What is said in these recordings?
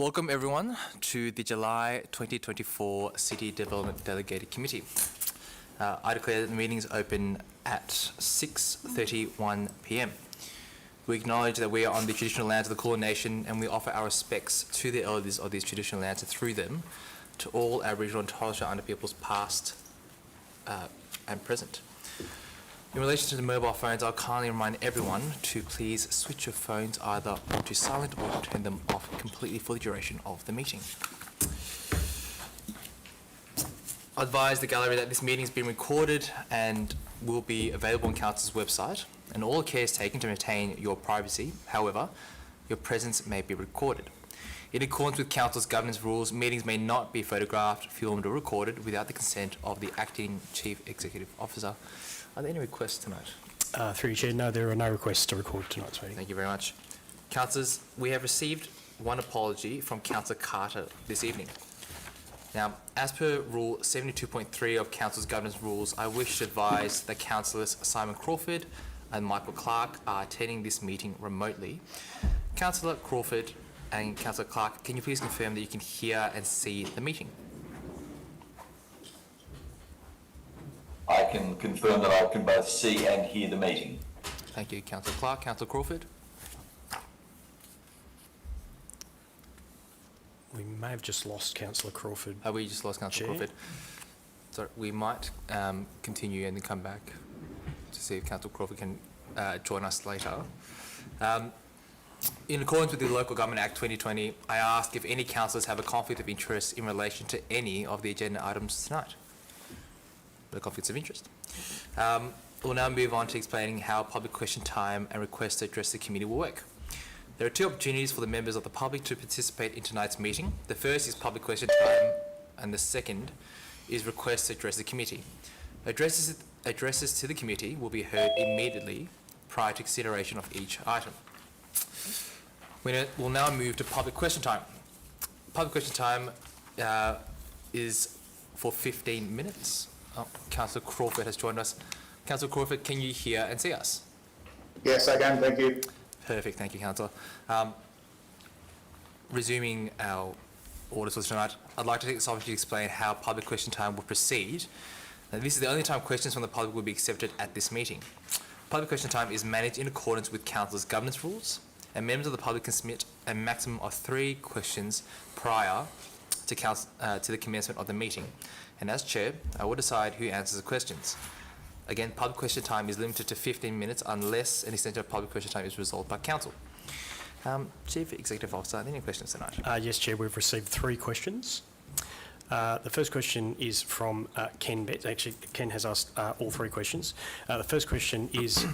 Welcome everyone to the July 2024 City Development Delegated Committee. I declare that the meeting is open at 6:31 p.m. We acknowledge that we are on the traditional lands of the Kulin Nation and we offer our respects to the elders of these traditional lands and through them to all Aboriginal and Torres Strait Islander peoples past and present. In relation to the mobile phones, I'll kindly remind everyone to please switch your phones either to silent or turn them off completely for the duration of the meeting. I advise the gallery that this meeting has been recorded and will be available on Council's website, and all care is taken to maintain your privacy. However, your presence may be recorded. In accordance with Council's governance rules, meetings may not be photographed, filmed or recorded without the consent of the Acting Chief Executive Officer. Are there any requests tonight? Through you, Chair, no, there are no requests to record tonight's meeting. Thank you very much. Councillors, we have received one apology from Councillor Carter this evening. Now, as per Rule 72.3 of Council's governance rules, I wish to advise that Councillors Simon Crawford and Michael Clark are attending this meeting remotely. Councillor Crawford and Councillor Clark, can you please confirm that you can hear and see the meeting? I can confirm that I can both see and hear the meeting. Thank you, Councillor Clark. Councillor Crawford? We may have just lost Councillor Crawford. Oh, we just lost Councillor Crawford. Sorry, we might continue and then come back to see if Councillor Crawford can join us later. In accordance with the Local Government Act 2020, I ask if any councillors have a conflict of interest in relation to any of the agenda items tonight. The conflicts of interest. We'll now move on to explaining how public question time and requests to address the committee will work. There are two opportunities for the members of the public to participate in tonight's meeting. The first is public question time and the second is requests to address the committee. Addresses to the committee will be heard immediately prior to consideration of each item. We'll now move to public question time. Public question time is for 15 minutes. Oh, Councillor Crawford has joined us. Councillor Crawford, can you hear and see us? Yes, I can. Thank you. Perfect. Thank you, Councillor. Resuming our orders for tonight, I'd like to take this opportunity to explain how public question time will proceed. Now, this is the only time questions from the public will be accepted at this meeting. Public question time is managed in accordance with Council's governance rules, and members of the public can submit a maximum of 3 questions prior to the commencement of the meeting. And as Chair, I will decide who answers the questions. Again, public question time is limited to 15 minutes unless an extension of public question time is resolved by Council. Chief Executive Officer, are there any questions tonight? Yes, Chair, we've received 3 questions. The first question is from Ken Betts. Actually, Ken has asked all 3 questions. The first question is,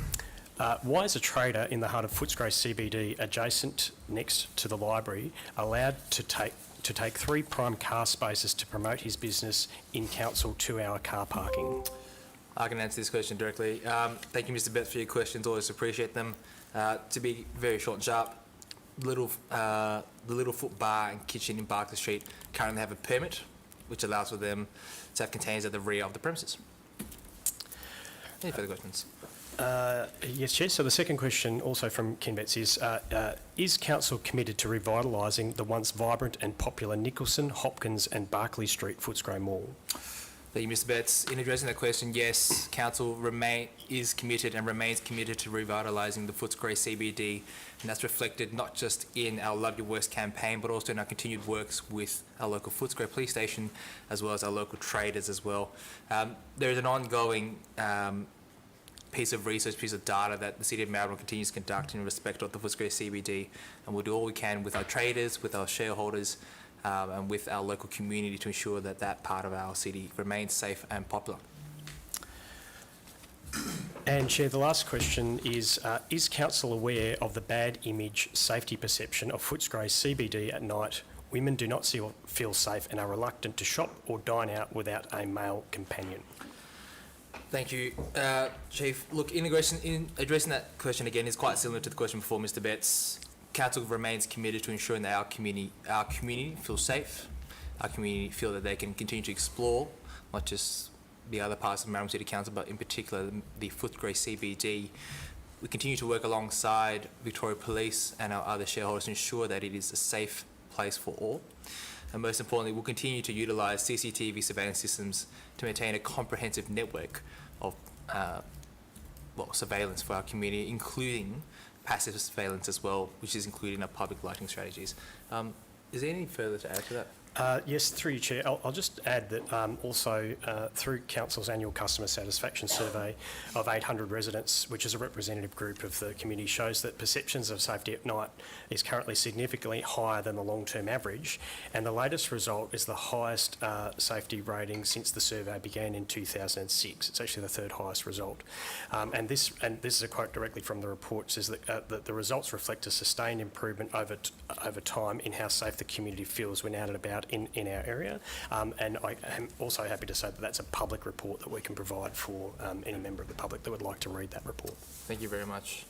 why is a trader in the heart of Footscray CBD adjacent next to the library allowed to take 3 prime car spaces to promote his business in council 2-hour car parking? I can answer this question directly. Thank you, Mr. Betts, for your questions. Always appreciate them. To be very short and sharp, the Littlefoot Bar and Kitchen in Barker Street currently have a permit, which allows for them to have containers at the rear of the premises. Any further questions? Yes, Chair. So the second question, also from Ken Betts, is Council committed to revitalising the once vibrant and popular Nicholson, Hopkins and Barclay Street Footscray Mall? Thank you, Mr. Betts. In addressing that question, yes, Council is committed and remains committed to revitalising the Footscray CBD, and that's reflected not just in our Love Your Works campaign, but also in our continued works with our local Footscray Police Station, as well as our local traders as well. There is an ongoing piece of research, piece of data that the City of Melbourne continues to conduct in respect of the Footscray CBD, and we'll do all we can with our traders, with our shareholders, and with our local community to ensure that that part of our city remains safe and popular. And Chair, the last question is Council aware of the bad image safety perception of Footscray CBD at night? Women do not feel safe and are reluctant to shop or dine out without a male companion. Thank you, Chief. Look, in addressing that question again is quite similar to the question before, Mr. Betts. Council remains committed to ensuring that our community feels safe, our community feel that they can continue to explore, not just the other parts of Melbourne City Council, but in particular the Footscray CBD. We continue to work alongside Victoria Police and our other shareholders to ensure that it is a safe place for all. And most importantly, we'll continue to utilise CCTV surveillance systems to maintain a comprehensive network of surveillance for our community, including passive surveillance as well, which is included in our public lighting strategies. Is there any further to add to that? Yes, through you, Chair. I'll just add that also through Council's annual customer satisfaction survey of 800 residents, which is a representative group of the community, shows that perceptions of safety at night is currently significantly higher than the long-term average, and the latest result is the highest safety rating since the survey began in 2006. It's actually the third highest result. And this is a quote directly from the report, says that the results reflect a sustained improvement over time in how safe the community feels when out and about in our area, and I am also happy to say that that's a public report that we can provide for any member of the public that would like to read that report. Thank you very much,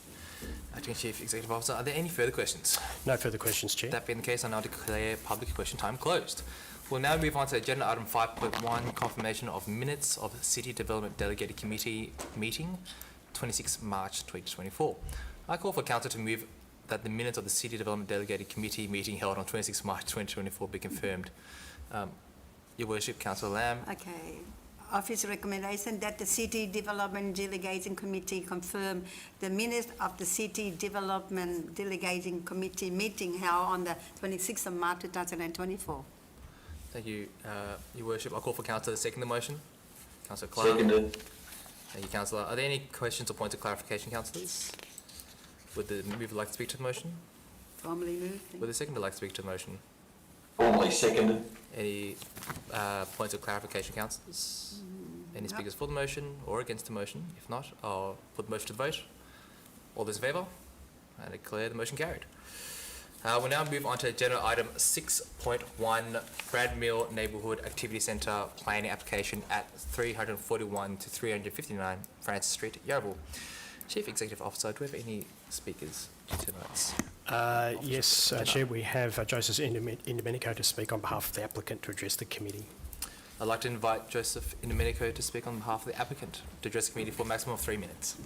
Acting Chief Executive Officer. Are there any further questions? No further questions, Chair. That being the case, I now declare public question time closed. We'll now move on to agenda item 5.1, confirmation of minutes of City Development Delegated Committee meeting, 26 March 2024. I call for Council to move that the minutes of the City Development Delegated Committee meeting held on 26 March 2024 be confirmed. Your Worship, Councillor Lamb. Okay. Office recommendation that the City Development Delegating Committee confirm the minutes of the City Development Delegating Committee meeting held on the 26th of March 2024. Thank you, Your Worship. I'll call for Councillor to second the motion. Councillor Clark. Seconded. Thank you, Councillor. Are there any questions or points of clarification, Councillors? Would the mover like to speak to the motion? Formally moved. Would the seconder like to speak to the motion? Formally seconded. Any points of clarification, Councillors? Any speakers for the motion or against the motion? If not, I'll put the motion to the vote. All those in favour? I declare the motion carried. We'll now move on to agenda item 6.1, Bradmill Neighbourhood Activity Centre planning application at 341 to 359 Francis Street, Yarraville. Chief Executive Officer, do we have any speakers tonight? Yes, Chair, we have Joseph Indomenico to speak on behalf of the applicant to address the committee. I'd like to invite Joseph Indomenico to speak on behalf of the applicant to address the committee for a maximum of 3 minutes.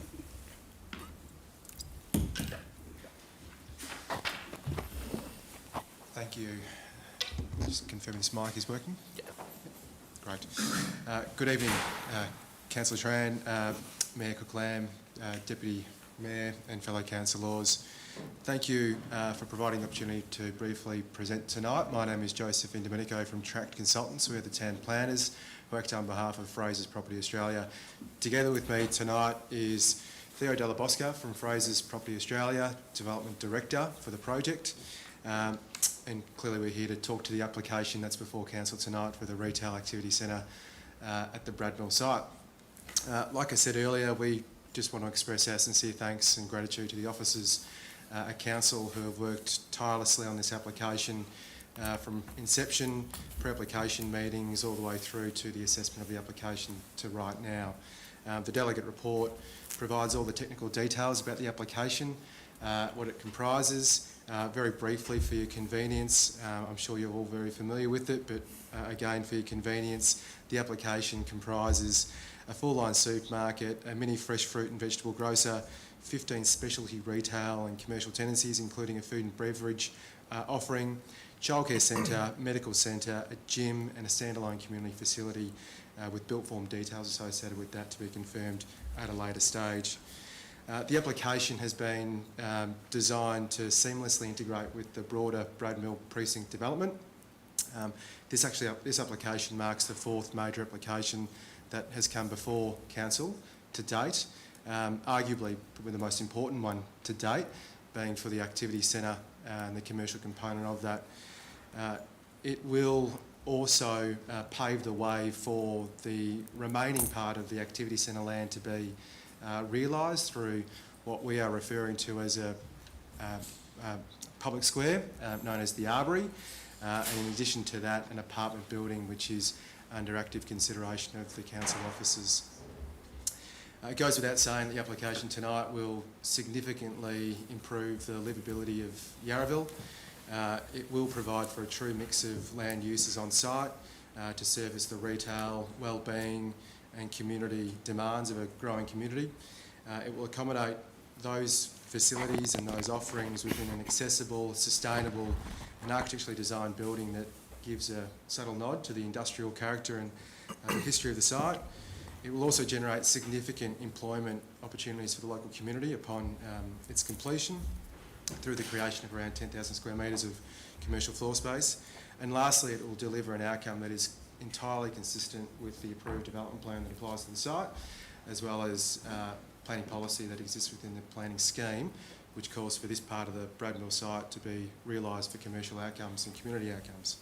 Thank you. Just confirming this mic is working. Yeah. Great. Good evening, Councillor Tran, Mayor Cook-Lamb, Deputy Mayor and fellow councillors. Thank you for providing the opportunity to briefly present tonight. My name is Joseph Indomenico from Tract Consultants. We're the town planners who act on behalf of Fraser's Property Australia. Together with me tonight is Theo Della Bosca from Fraser's Property Australia, Development Director for the project. And clearly we're here to talk to the application that's before Council tonight for the Retail Activity Centre at the Bradmill site. Like I said earlier, we just want to express our sincere thanks and gratitude to the officers at Council who have worked tirelessly on this application from inception, pre-application meetings, all the way through to the assessment of the application to right now. The delegate report provides all the technical details about the application, what it comprises. Very briefly for your convenience, I'm sure you're all very familiar with it, but again for your convenience, the application comprises a full-line supermarket, a mini fresh fruit and vegetable grocer, 15 specialty retail and commercial tenancies, including a food and beverage offering, childcare centre, medical centre, a gym and a standalone community facility with built form details associated with that to be confirmed at a later stage. The application has been designed to seamlessly integrate with the broader Bradmill precinct development. This application marks the fourth major application that has come before Council to date, arguably the most important one to date being for the activity centre and the commercial component of that. It will also pave the way for the remaining part of the activity centre land to be realised through what we are referring to as a public square known as the Arbory, and in addition to that an apartment building which is under active consideration of the council officers. It goes without saying that the application tonight will significantly improve the livability of Yarraville. It will provide for a true mix of land uses on site to service the retail, wellbeing and community demands of a growing community. It will accommodate those facilities and those offerings within an accessible, sustainable an architecturally designed building that gives a subtle nod to the industrial character and the history of the site. It will also generate significant employment opportunities for the local community upon its completion through the creation of around 10,000 square metres of commercial floor space. And lastly, it will deliver an outcome that is entirely consistent with the approved development plan that applies to the site, as well as planning policy that exists within the planning scheme, which calls for this part of the Bradmill site to be realised for commercial outcomes and community outcomes.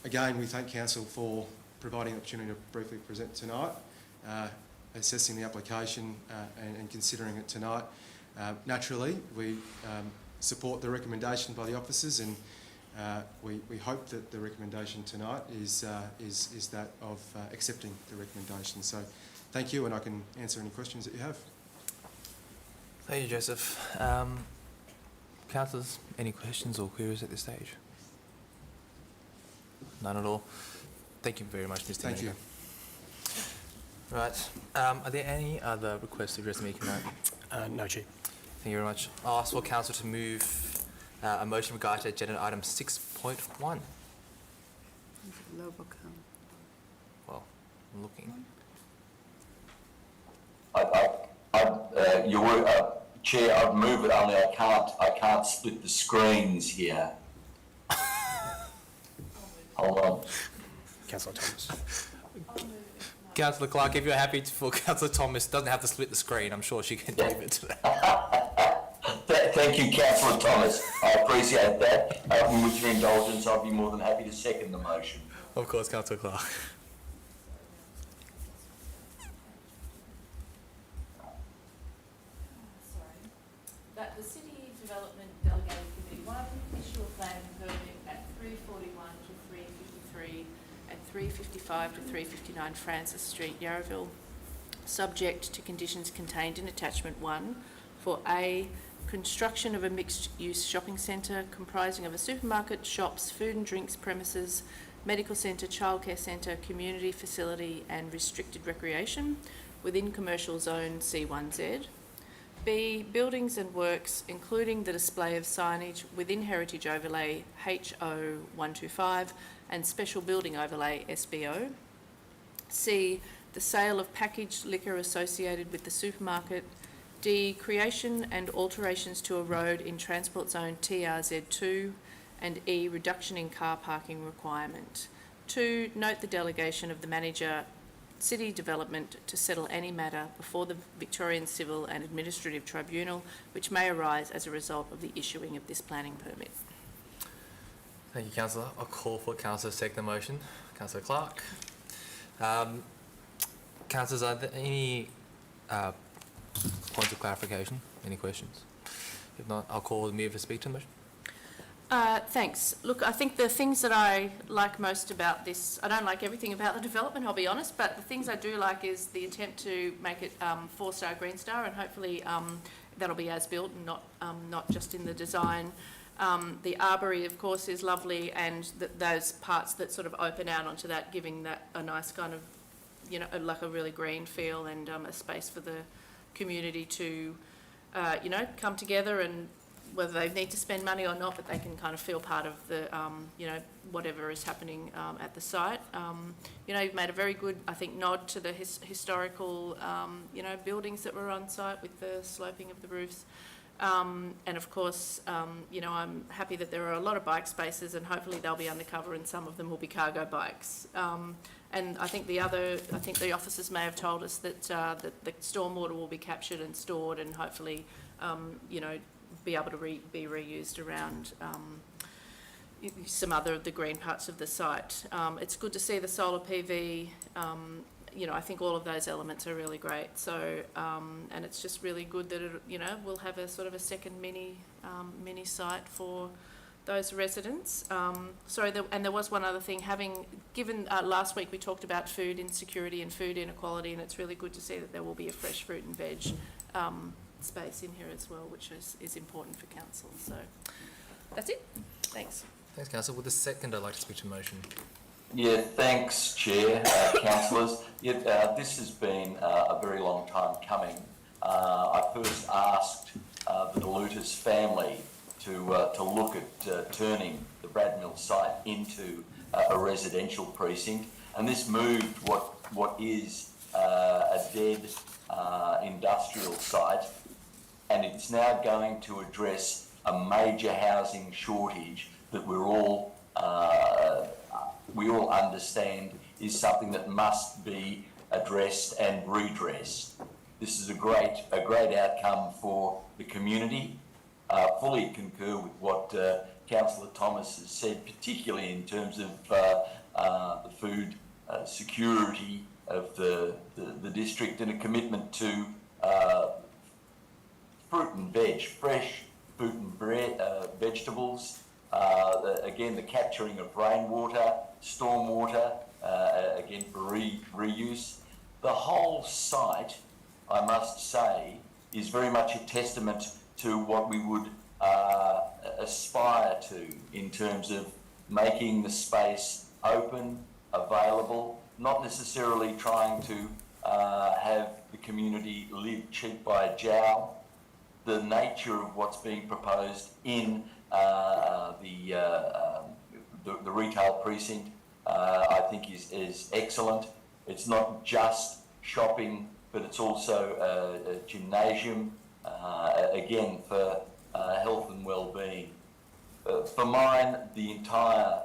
Again, we thank Council for providing the opportunity to briefly present tonight, assessing the application and considering it tonight. Naturally, we support the recommendation by the officers, and we hope that the recommendation tonight is that of accepting the recommendation. So thank you, and I can answer any questions that you have. Thank you, Joseph. Councillors, any questions or queries at this stage? None at all. Thank you very much, Mr. Thank you. Right. Are there any other requests to address the meeting tonight? No, Chair. Thank you very much. I'll ask for Council to move a motion regarding agenda item 6.1. Well, I'm looking. Chair, I'd move it, only I can't split the screens here. Hold on. Councillor Thomas. Councillor Clark, if you're happy for Councillor Thomas, doesn't have to split the screen. I'm sure she can do it today. Thank you, Councillor Thomas. I appreciate that. With your indulgence, I'd be more than happy to second the motion. Of course, Councillor Clark. That the City Development Delegated Committee 1 issue a planning permit at 341 to 353 and 355 to 359 Francis Street, Yarraville, subject to conditions contained in Attachment 1 for A, construction of a mixed-use shopping centre comprising of a supermarket, shops, food and drinks premises, medical centre, childcare centre, community facility and restricted recreation within commercial zone C1Z. B, buildings and works, including the display of signage within Heritage Overlay HO125 and Special Building Overlay SBO. C, the sale of packaged liquor associated with the supermarket. D, creation and alterations to a road in Transport Zone TRZ2. And E, reduction in car parking requirement. 2, note the delegation of the manager City Development to settle any matter before the Victorian Civil and Administrative Tribunal which may arise as a result of the issuing of this planning permit. Thank you, Councillor. I'll call for Councillor to second the motion. Councillor Clark. Councillors, are there any points of clarification? Any questions? If not, I'll call the mover to speak to the motion. Thanks. Look, I think the things that I like most about this, I don't like everything about the development, I'll be honest, but the things I do like is the intent to make it 4-star Green Star, and hopefully that'll be as built and not just in the design. The arbory, of course, is lovely, and those parts that sort of open out onto that, giving that a nice kind of, you know, like a really green feel, and a space for the community to, you know, come together, and whether they need to spend money or not, but they can kind of feel part of the, you know, whatever is happening at the site. You know, you've made a very good, I think, nod to the historical, you know, buildings that were on site with the sloping of the roofs. And of course, you know, I'm happy that there are a lot of bike spaces, and hopefully they'll be undercover, and some of them will be cargo bikes. And I think the officers may have told us that that the stormwater will be captured and stored, and hopefully, you know, be able to be reused around some other of the green parts of the site. It's good to see the solar PV. You know, I think all of those elements are really great. So, and it's just really good that it, you know, we'll have a sort of a second mini site for those residents. Sorry, and there was one other thing. Given last week we talked about food insecurity and food inequality, and it's really good to see that there will be a fresh fruit and veg space in here as well, which is important for council. So that's it. Thanks. Thanks, Councillor. With the second, I'd like to speak to motion. Yeah, thanks, Chair, councillors. Yeah, this has been a very long time coming. I first asked the Delutas family to look at turning the Bradmill site into a residential precinct, and this moved what is a dead industrial site, and it's now going to address a major housing shortage that we all understand is something that must be addressed and redressed. This is a great outcome for the community. Fully concur with what Councillor Thomas has said, particularly in terms of the food security of the district, and a commitment to fruit and veg, fresh fruit and vegetables. Again, the capturing of rainwater, stormwater, again for reuse. The whole site, I must say, is very much a testament to what we would aspire to in terms of making the space open, available, not necessarily trying to have the community live cheek by jowl. The nature of what's being proposed in the retail precinct, I think is excellent. It's not just shopping, but it's also a gymnasium, again, for health and well-being. For mine, the entire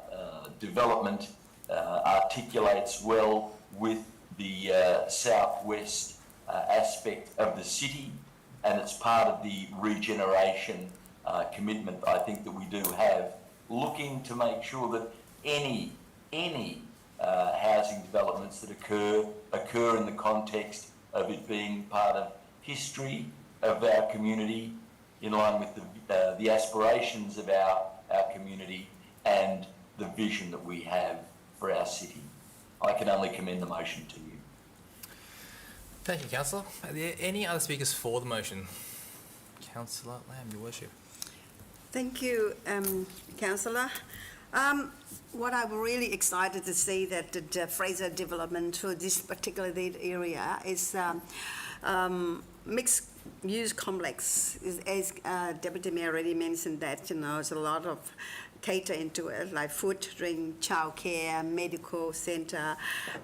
development articulates well with the southwest aspect of the city, and it's part of the regeneration commitment I think that we do have, looking to make sure that any housing developments that occur in the context of it being part of history of our community, in line with the aspirations of our community and the vision that we have for our city. I can only commend the motion to you. Thank you, Councillor. Are there any other speakers for the motion? Councillor Lamb, Your Worship. Thank you, Councillor. What I'm really excited to see that the Fraser development for this particular area is mixed use complex. As Deputy Mayor already mentioned that, there's a lot of cater into it, like food, drink, childcare, medical center,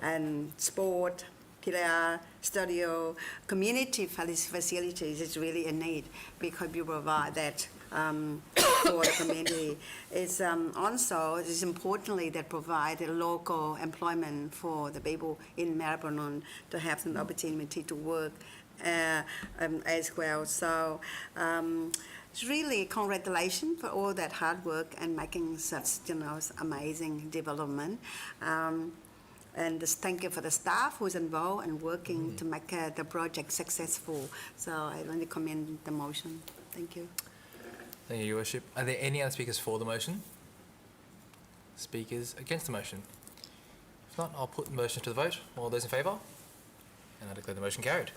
and sport, PR, studio, community facilities is really a need because we provide that for the community. It's also, it's importantly that provide a local employment for the people in Melbourne to have an opportunity to work as well. So it's really congratulations for all that hard work and making such amazing development. And just thank you for the staff who's involved and working to make the project successful. So I want to commend the motion. Thank you. Thank you, Your Worship. Are there any other speakers for the motion? Speakers against the motion? If not, I'll put the motion to the vote. All those in favour? And I declare the motion carried.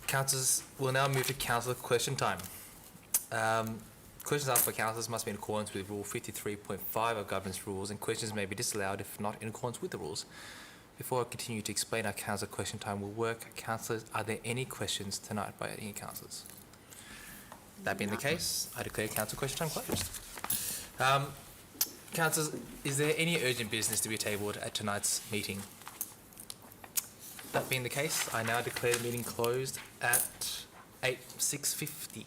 Councillors, we'll now move to councillor question time. Questions asked for councillors must be in accordance with Rule 53.5 of Governance Rules, and questions may be disallowed if not in accordance with the rules. Before I continue to explain how councillor question time will work, councillors, are there any questions tonight by any councillors? That being the case, I declare council question time closed. Councillors, is there any urgent business to be tabled at tonight's meeting? That being the case, I now declare the meeting closed at 6:50.